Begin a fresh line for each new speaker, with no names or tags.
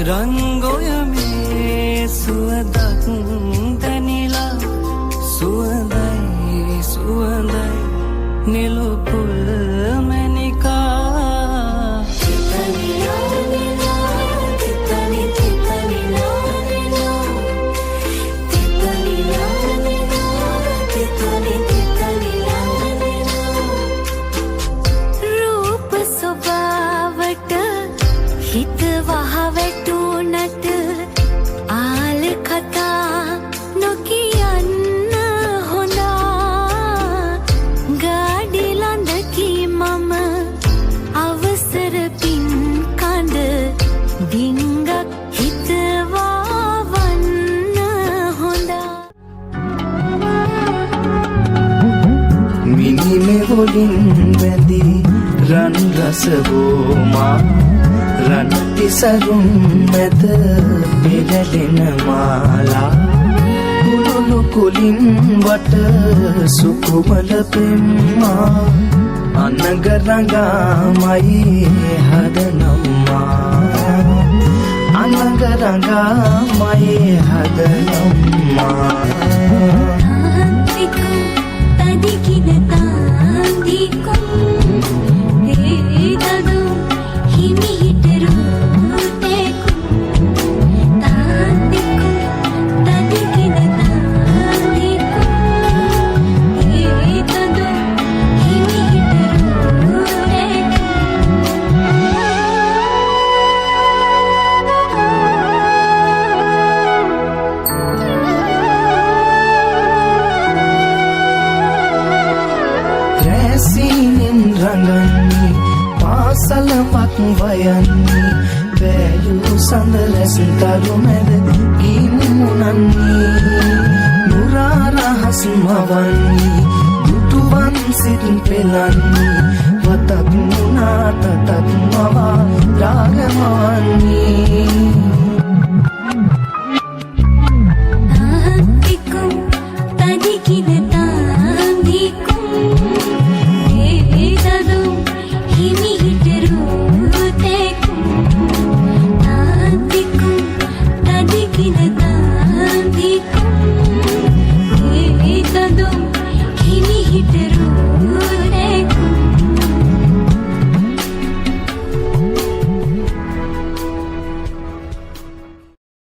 රංගොයමේ සුවඳක් දැනිලා සුවඳයි සුවඳයි නිලුපුල් මැනිකා රූප ස්වභාවට හිත වහවැටුනට ආල කතා නොකියන්න හොඳා ගාඩි ළඳකි මම අවසර පින් කඳ ඩිංගක් හිතවාවන්න හොඳා
මිනිමෙවොලින් වැදි රන් රසවෝමා රන්ති සරුම් මැද පෙරලෙන මාලා කුළුණු කුලින් වට සුකුමල පෙම්මා අනගරඟාමයි හදනම්මා අනගරඟාමයි හදනම්මා සීනින් රඟන්නේ පාසලමක් වයන්නේ වැයු සඳ රැසින් තරු මැද ගිමුණන්නේ නුරා රහස් මවන්නේ දුටුවන් සිත් පෙලන්නේ